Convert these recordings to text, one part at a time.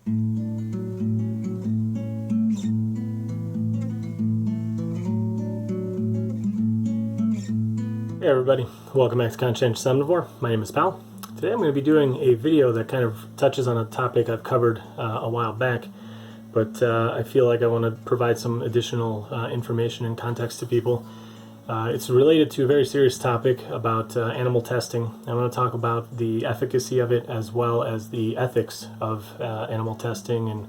Hey everybody, welcome back to Conscientious Omnivore. My name is Pal. Today I'm going to be doing a video that kind of touches on a topic I've covered a while back, but I feel like I want to provide some additional information and context to people. It's related to a very serious topic about animal testing. I want to talk about the efficacy of it as well as the ethics of animal testing, and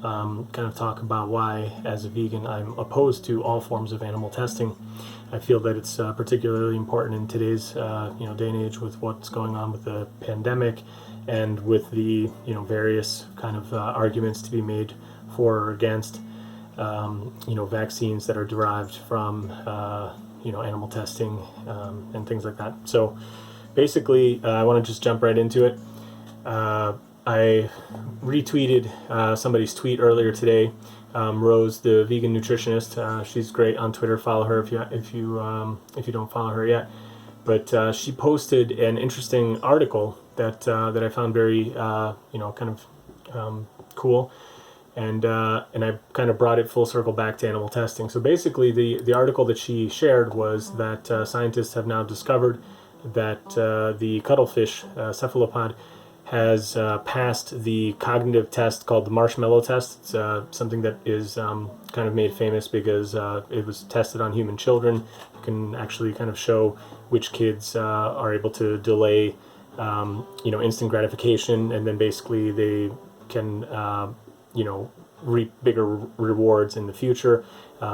kind of talk about why, as a vegan, I'm opposed to all forms of animal testing. I feel that it's particularly important in today's day and age, with what's going on with the pandemic and with the various kind of arguments to be made for or against vaccines that are derived from animal testing and things like that. So basically, I want to just jump right into it. I retweeted somebody's tweet earlier today. Rose, the vegan nutritionist, she's great on Twitter. Follow her if you don't follow her yet. But she posted an interesting article that I found very cool, and I kind of brought it full circle back to animal testing. So basically, the article that she shared was that scientists have now discovered that the cuttlefish, Cephalopod, has passed the cognitive test called the marshmallow test. It's something that is kind of made famous because it was tested on human children. You can actually kind of show which kids are able to delay instant gratification, and then basically they can reap bigger rewards in the future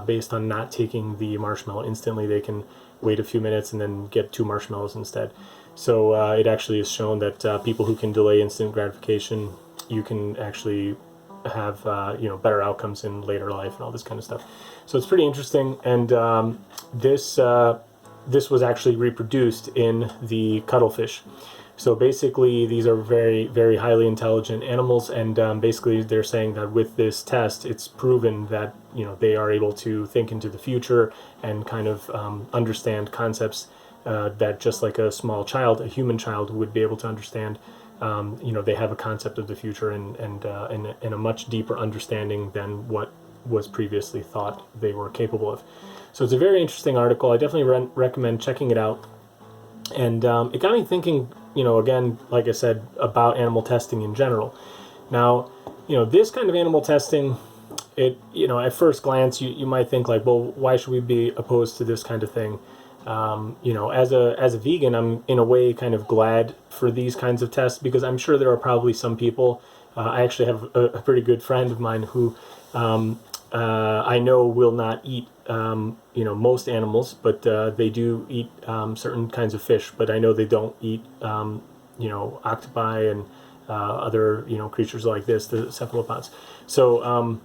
based on not taking the marshmallow instantly. They can wait a few minutes and then get 2 marshmallows instead. So it actually is shown that people who can delay instant gratification, you can actually have better outcomes in later life and all this kind of stuff. So it's pretty interesting, and this was actually reproduced in the cuttlefish. So basically, these are very, very highly intelligent animals, and basically they're saying that with this test, it's proven that they are able to think into the future and kind of understand concepts that just like a small child, a human child, would be able to understand. They have a concept of the future and a much deeper understanding than what was previously thought they were capable of. So it's a very interesting article. I definitely recommend checking it out. And it got me thinking, again, like I said, about animal testing in general. Now, this kind of animal testing, at first glance, you might think like, well, why should we be opposed to this kind of thing? As a vegan, I'm in a way kind of glad for these kinds of tests, because I'm sure there are probably some people. I actually have a pretty good friend of mine who I know will not eat most animals, but they do eat certain kinds of fish. But I know they don't eat octopi and other creatures like this, the cephalopods. So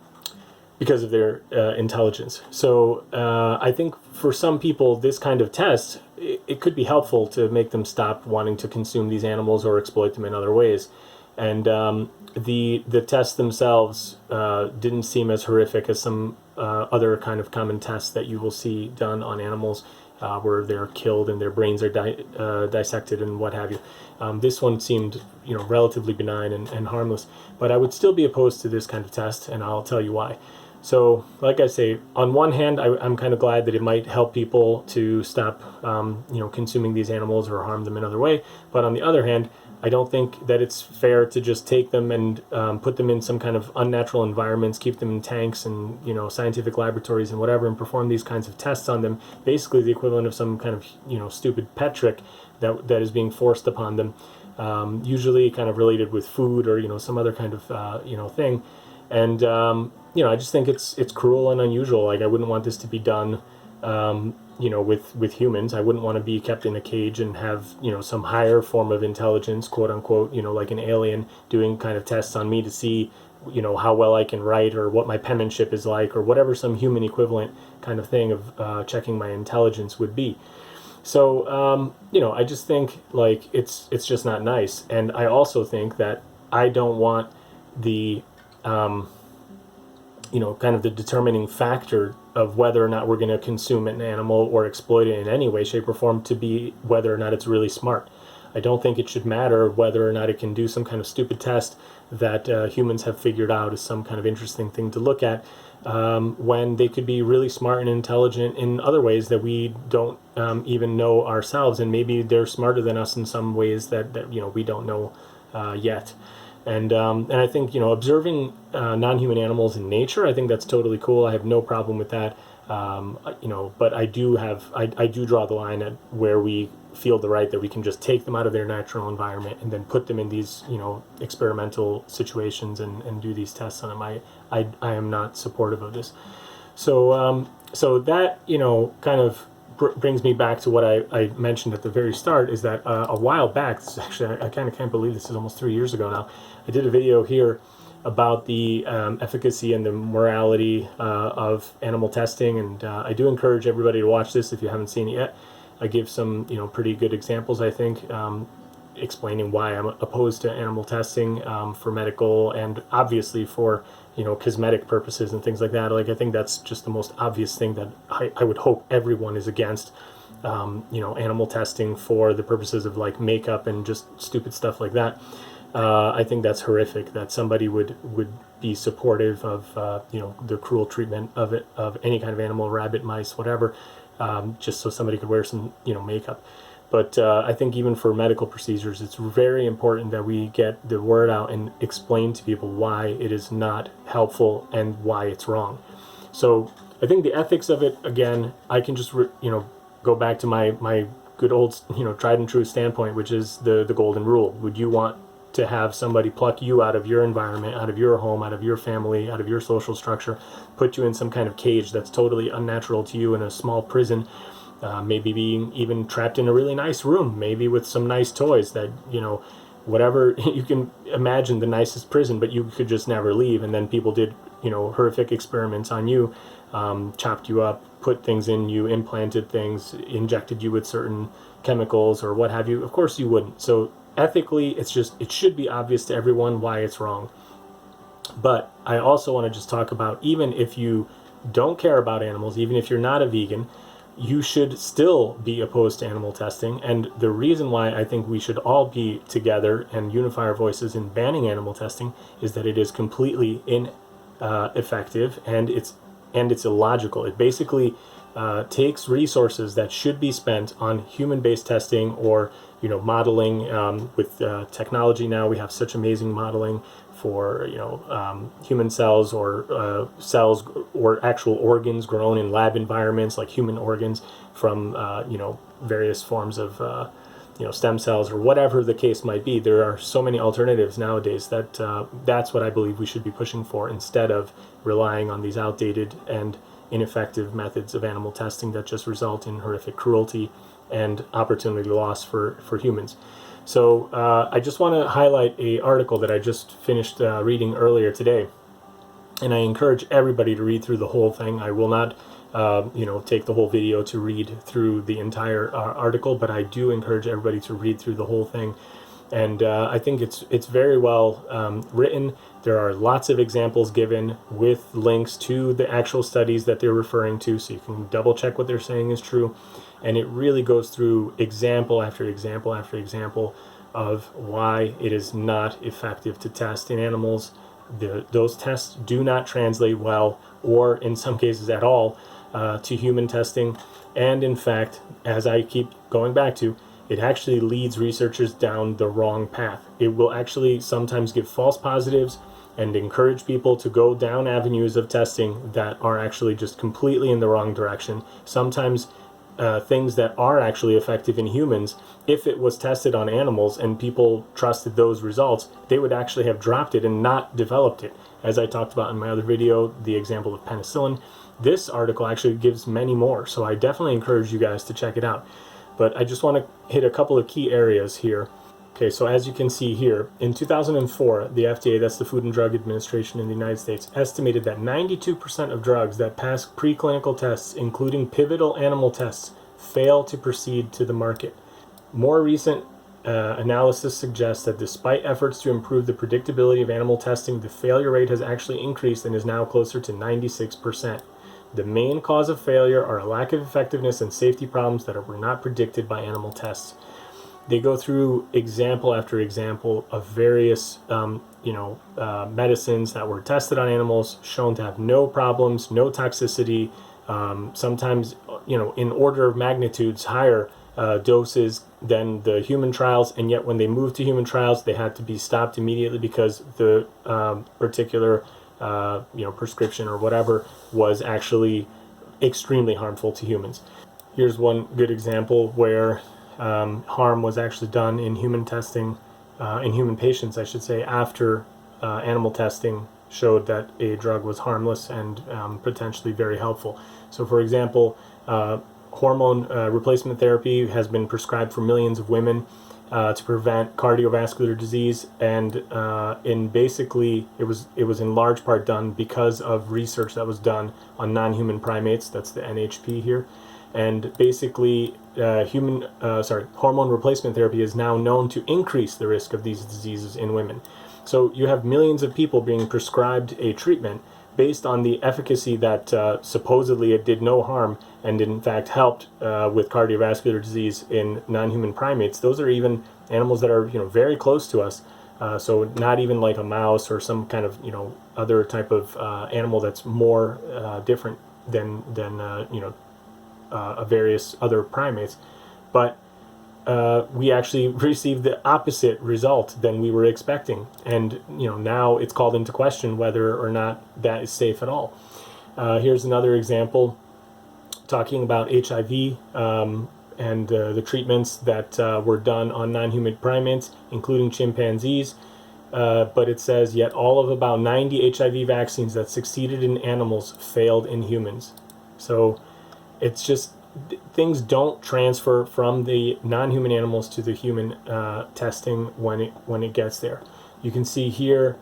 because of their intelligence. So I think for some people, this kind of test, it could be helpful to make them stop wanting to consume these animals or exploit them in other ways. And the tests themselves didn't seem as horrific as some other kind of common tests that you will see done on animals, where they're killed and their brains are dissected and what have you. This one seemed relatively benign and harmless, but I would still be opposed to this kind of test, and I'll tell you why. So, like I say, on one hand, I'm kind of glad that it might help people to stop, consuming these animals or harm them in another way. But on the other hand, I don't think that it's fair to just take them and put them in some kind of unnatural environments, keep them in tanks and scientific laboratories and whatever, and perform these kinds of tests on them. Basically, the equivalent of some kind of stupid pet trick that is being forced upon them, usually kind of related with food or some other kind of thing. And I just think it's cruel and unusual. Like, I wouldn't want this to be done, with humans. I wouldn't want to be kept in a cage and have, some higher form of intelligence, quote unquote, like an alien, doing kind of tests on me to see, how well I can write or what my penmanship is like or whatever some human equivalent kind of thing of checking my intelligence would be. So, I just think like it's just not nice. And I also think that I don't want the kind of the determining factor of whether or not we're going to consume an animal or exploit it in any way, shape, or form to be whether or not it's really smart. I don't think it should matter whether or not it can do some kind of stupid test that humans have figured out as some kind of interesting thing to look at, when they could be really smart and intelligent in other ways that we don't even know ourselves, and maybe they're smarter than us in some ways that we don't know yet. And I think observing non-human animals in nature, I think that's totally cool. I have no problem with that. But I do draw the line at where we feel the right that we can just take them out of their natural environment and then put them in these experimental situations and do these tests on them. I am not supportive of this. So that kind of brings me back to what I mentioned at the very start, is that a while back, this is actually, I kind of can't believe this is almost 3 years ago now, I did a video here about the efficacy and the morality of animal testing, and I do encourage everybody to watch this if you haven't seen it yet. I give some pretty good examples, I think, explaining why I'm opposed to animal testing for medical and obviously for cosmetic purposes and things like that. Like, I think that's just the most obvious thing that I would hope everyone is against. Animal testing for the purposes of like makeup and just stupid stuff like that. I think that's horrific that somebody would be supportive of the cruel treatment of any kind of animal, rabbit, mice, whatever, just so somebody could wear some makeup. But I think even for medical procedures, it's very important that we get the word out and explain to people why it is not helpful and why it's wrong. So I think the ethics of it, again, I can just go back to my good old tried and true standpoint, which is the golden rule. Would you want to have somebody pluck you out of your environment, out of your home, out of your family, out of your social structure, put you in some kind of cage that's totally unnatural to you in a small prison, maybe being even trapped in a really nice room, maybe with some nice toys that, whatever, you can imagine the nicest prison, but you could just never leave, and then people did, horrific experiments on you, chopped you up, put things in you, implanted things, injected you with certain chemicals or what have you? Of course you wouldn't. So ethically, it should be obvious to everyone why it's wrong. But I also want to just talk about, even if you don't care about animals, even if you're not a vegan, you should still be opposed to animal testing. And the reason why I think we should all be together and unify our voices in banning animal testing is that it is completely ineffective and it's illogical. It basically takes resources that should be spent on human-based testing or modeling. With technology now, we have such amazing modeling for human cells or cells or actual organs grown in lab environments, like human organs from various forms of stem cells or whatever the case might be. There are so many alternatives nowadays that that's what I believe we should be pushing for, instead of relying on these outdated and ineffective methods of animal testing that just result in horrific cruelty and opportunity loss for humans. So I just want to highlight an article that I just finished reading earlier today, and I encourage everybody to read through the whole thing. I will not take the whole video to read through the entire article, but I do encourage everybody to read through the whole thing. And I think it's very well written. There are lots of examples given with links to the actual studies that they're referring to, so you can double check what they're saying is true. And it really goes through example after example after example of why it is not effective to test in animals. Those tests do not translate well, or in some cases at all, to human testing. And in fact, as I keep going back to, it actually leads researchers down the wrong path. It will actually sometimes give false positives and encourage people to go down avenues of testing that are actually just completely in the wrong direction. Sometimes things that are actually effective in humans, if it was tested on animals and people trusted those results, they would actually have dropped it and not developed it. As I talked about in my other video, the example of penicillin, this article actually gives many more, so I definitely encourage you guys to check it out. But I just want to hit a couple of key areas here. Okay, so as you can see here, in 2004, the FDA, that's the Food and Drug Administration in the United States, estimated that 92% of drugs that pass preclinical tests, including pivotal animal tests, fail to proceed to the market. More recent analysis suggests that despite efforts to improve the predictability of animal testing, the failure rate has actually increased and is now closer to 96%. The main cause of failure are a lack of effectiveness and safety problems that were not predicted by animal tests. they go through example after example of various medicines that were tested on animals, shown to have no problems, no toxicity, sometimes in order of magnitudes higher doses than the human trials, and yet when they moved to human trials, they had to be stopped immediately because the particular prescription or whatever was actually extremely harmful to humans. Here's one good example where harm was actually done in human testing, in human patients, I should say, after animal testing showed that a drug was harmless and potentially very helpful. So, for example, hormone replacement therapy has been prescribed for millions of women to prevent cardiovascular disease, and basically it was in large part done because of research that was done on non-human primates. That's the NHP here. And basically, hormone replacement therapy is now known to increase the risk of these diseases in women. So you have millions of people being prescribed a treatment based on the efficacy that supposedly it did no harm and in fact helped with cardiovascular disease in non-human primates. Those are even animals that are very close to us. So not even like a mouse or some kind of other type of animal that's more different than various other primates, but we actually received the opposite result than we were expecting, and now it's called into question whether or not that is safe at all. Here's another example talking about HIV and the treatments that were done on non-human primates, including chimpanzees. But it says, yet all of about 90 HIV vaccines that succeeded in animals failed in humans. So it's just things don't transfer from the non-human animals to the human testing when it gets there. You can see here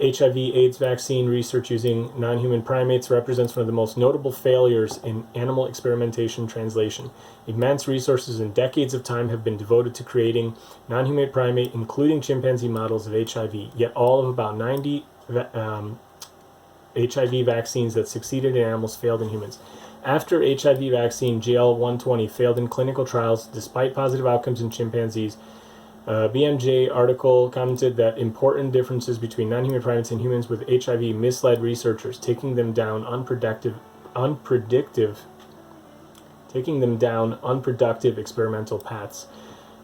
HIV/AIDS vaccine research using non-human primates represents one of the most notable failures in animal experimentation translation. Immense resources and decades of time have been devoted to creating non-human primate, including chimpanzee models of HIV, yet all of about 90 HIV vaccines that succeeded in animals failed in humans. After HIV vaccine GL120 failed in clinical trials despite positive outcomes in chimpanzees, BMJ article commented that important differences between non-human primates and humans with HIV misled researchers, taking them down unproductive experimental paths.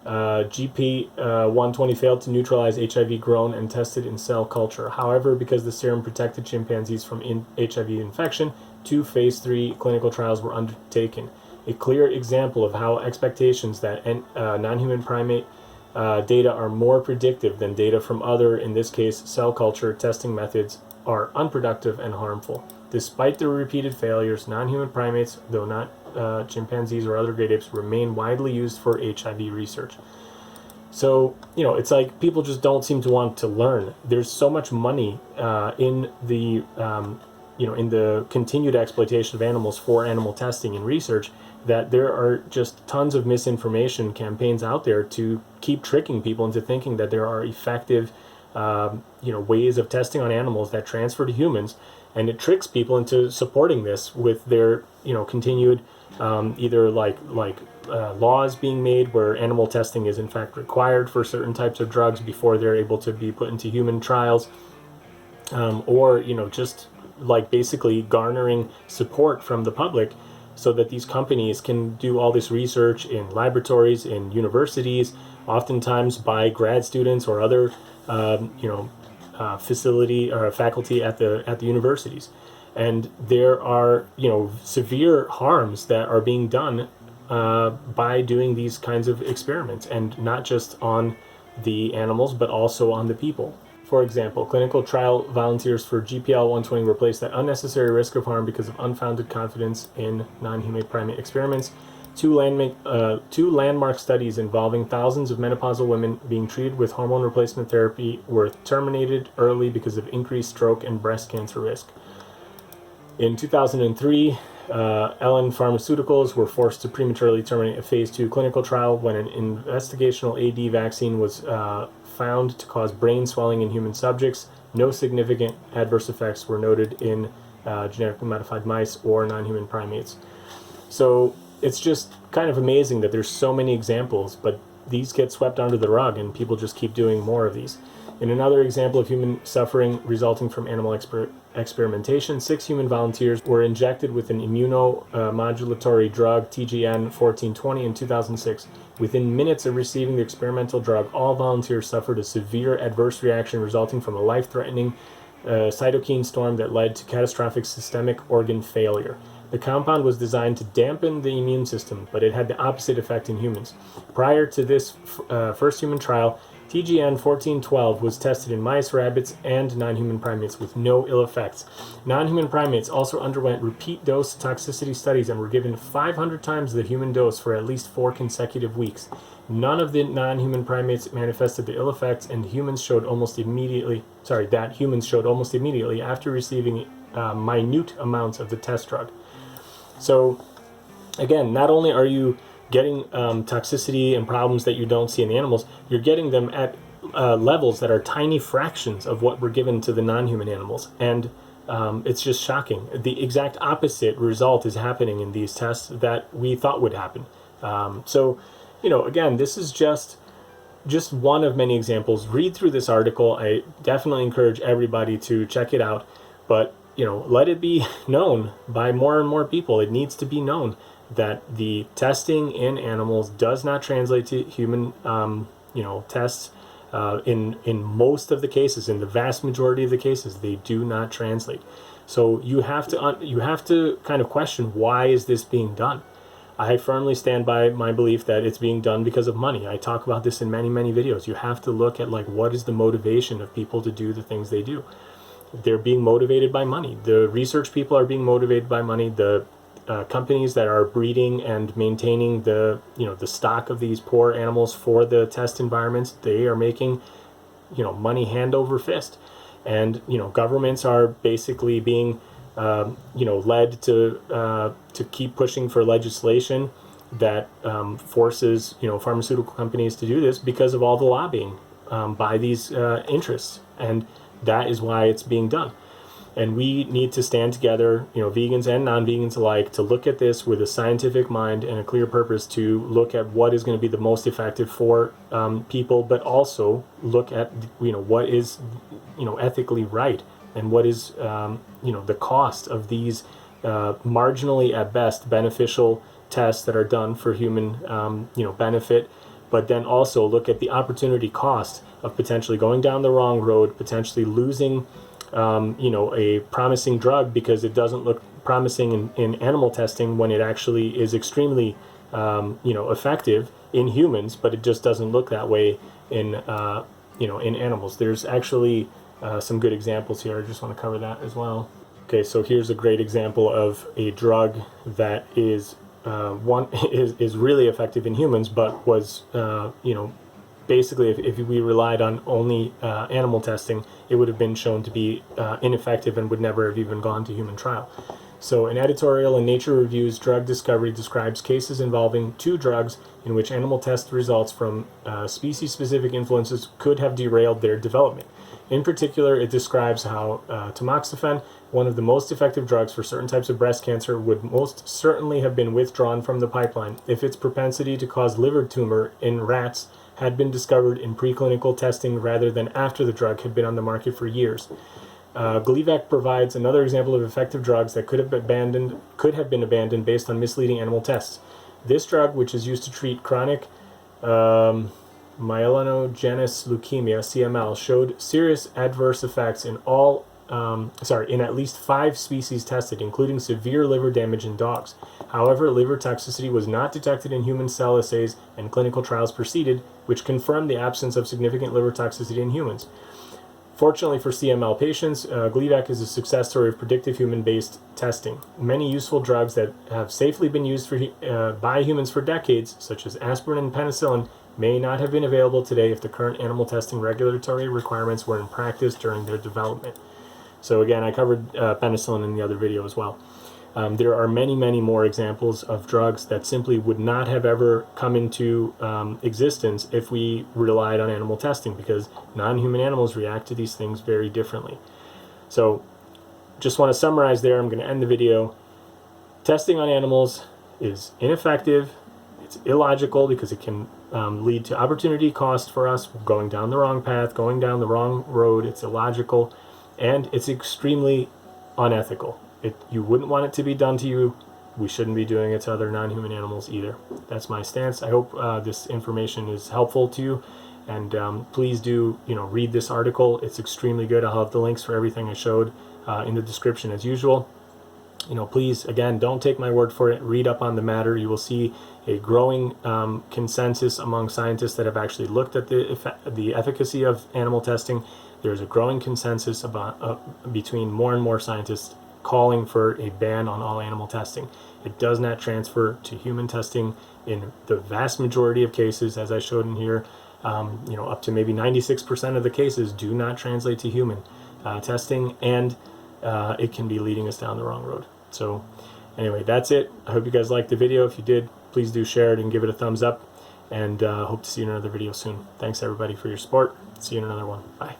GP120 failed to neutralize HIV grown and tested in cell culture. However, because the serum protected chimpanzees from HIV infection, 2 phase 3 clinical trials were undertaken. A clear example of how expectations that non-human primate data are more predictive than data from other, in this case, cell culture testing methods, are unproductive and harmful. Despite the repeated failures, non-human primates, though not chimpanzees or other great apes, remain widely used for HIV research. So, it's like people just don't seem to want to learn. There's so much money in the continued exploitation of animals for animal testing and research that there are just tons of misinformation campaigns out there to keep tricking people into thinking that there are effective, ways of testing on animals that transfer to humans, and it tricks people into supporting this with their, continued either laws being made where animal testing is in fact required for certain types of drugs before they're able to be put into human trials, or just basically garnering support from the public so that these companies can do all this research in laboratories, in universities, oftentimes by grad students or other facility or faculty at the universities. And there are severe harms that are being done by doing these kinds of experiments, and not just on the animals but also on the people. For example, clinical trial volunteers for GPL120 replaced that unnecessary risk of harm because of unfounded confidence in non-human primate experiments. Two landmark studies involving thousands of menopausal women being treated with hormone replacement therapy were terminated early because of increased stroke and breast cancer risk. In 2003, Ellen Pharmaceuticals were forced to prematurely terminate a phase 2 clinical trial when an investigational AD vaccine was found to cause brain swelling in human subjects. No significant adverse effects were noted in genetically modified mice or non-human primates. So it's just kind of amazing that there's so many examples, but these get swept under the rug and people just keep doing more of these. In another example of human suffering resulting from animal experimentation, 6 human volunteers were injected with an immunomodulatory drug, TGN 1420, in 2006. Within minutes of receiving the experimental drug, all volunteers suffered a severe adverse reaction resulting from a life-threatening cytokine storm that led to catastrophic systemic organ failure. The compound was designed to dampen the immune system, but it had the opposite effect in humans. Prior to this first human trial, TGN 1412 was tested in mice, rabbits, and non-human primates with no ill effects. Non-human primates also underwent repeat dose toxicity studies and were given 500 times the human dose for at least 4 consecutive weeks. None of the non-human primates manifested the ill effects, and humans showed almost immediately after receiving minute amounts of the test drug. So, again, not only are you getting toxicity and problems that you don't see in the animals, you're getting them at levels that are tiny fractions of what were given to the non-human animals. And it's just shocking. The exact opposite result is happening in these tests that we thought would happen. So, again, this is just one of many examples. Read through this article. I definitely encourage everybody to check it out. But, let it be known by more and more people. It needs to be known that the testing in animals does not translate to human, tests. In most of the cases, in the vast majority of the cases, they do not translate. So you have to kind of question, why is this being done? I firmly stand by my belief that it's being done because of money. I talk about this in many, many videos. You have to look at what is the motivation of people to do the things they do. They're being motivated by money. The research people are being motivated by money. The companies that are breeding and maintaining the stock of these poor animals for the test environments, they are making money hand over fist. And governments are basically being led to keep pushing for legislation that forces pharmaceutical companies to do this because of all the lobbying by these interests, and that is why it's being done. And we need to stand together, vegans and non-vegans alike, to look at this with a scientific mind and a clear purpose to look at what is going to be the most effective for people, but also look at what is ethically right, and what is the cost of these marginally at best beneficial tests that are done for human benefit, but then also look at the opportunity cost of potentially going down the wrong road, potentially losing a promising drug because it doesn't look promising in animal testing when it actually is extremely effective in humans, but it just doesn't look that way in in animals. There's actually some good examples here. I just want to cover that as well. Okay, so here's a great example of a drug that is really effective in humans, but was basically, if we relied on only animal testing, it would have been shown to be ineffective and would never have even gone to human trial. So an editorial in Nature Review's Drug Discovery describes cases involving 2 drugs in which animal test results from species-specific influences could have derailed their development. In particular, it describes how tamoxifen, one of the most effective drugs for certain types of breast cancer, would most certainly have been withdrawn from the pipeline if its propensity to cause liver tumor in rats had been discovered in preclinical testing rather than after the drug had been on the market for years. Gleevec provides another example of effective drugs that could have been abandoned based on misleading animal tests. This drug, which is used to treat chronic myelogenous leukemia (CML), showed serious adverse effects in at least 5 species tested, including severe liver damage in dogs. However, liver toxicity was not detected in human cell assays, and clinical trials proceeded, which confirmed the absence of significant liver toxicity in humans. Fortunately for CML patients, Gleevec is a success story of predictive human-based testing. Many useful drugs that have safely been used by humans for decades, such as aspirin and penicillin, may not have been available today if the current animal testing regulatory requirements were in practice during their development. So again, I covered penicillin in the other video as well. There are many, many more examples of drugs that simply would not have ever come into existence if we relied on animal testing, because non-human animals react to these things very differently. So just want to summarize there. I'm going to end the video. Testing on animals is ineffective, it's illogical because it can lead to opportunity cost for us, going down the wrong path, going down the wrong road. It's illogical, and it's extremely unethical. You wouldn't want it to be done to you. We shouldn't be doing it to other non-human animals either. That's my stance. I hope this information is helpful to you, and please do read this article. It's extremely good. I'll have the links for everything I showed in the description as usual. Please, again, don't take my word for it. Read up on the matter. You will see a growing consensus among scientists that have actually looked at the efficacy of animal testing. There's a growing consensus about between more and more scientists calling for a ban on all animal testing. It does not transfer to human testing in the vast majority of cases, as I showed in here. Up to maybe 96% of the cases do not translate to human testing, and it can be leading us down the wrong road. So anyway, that's it. I hope you guys liked the video. If you did, please do share it and give it a thumbs up, and hope to see you in another video soon. Thanks everybody for your support. See you in another one. Bye.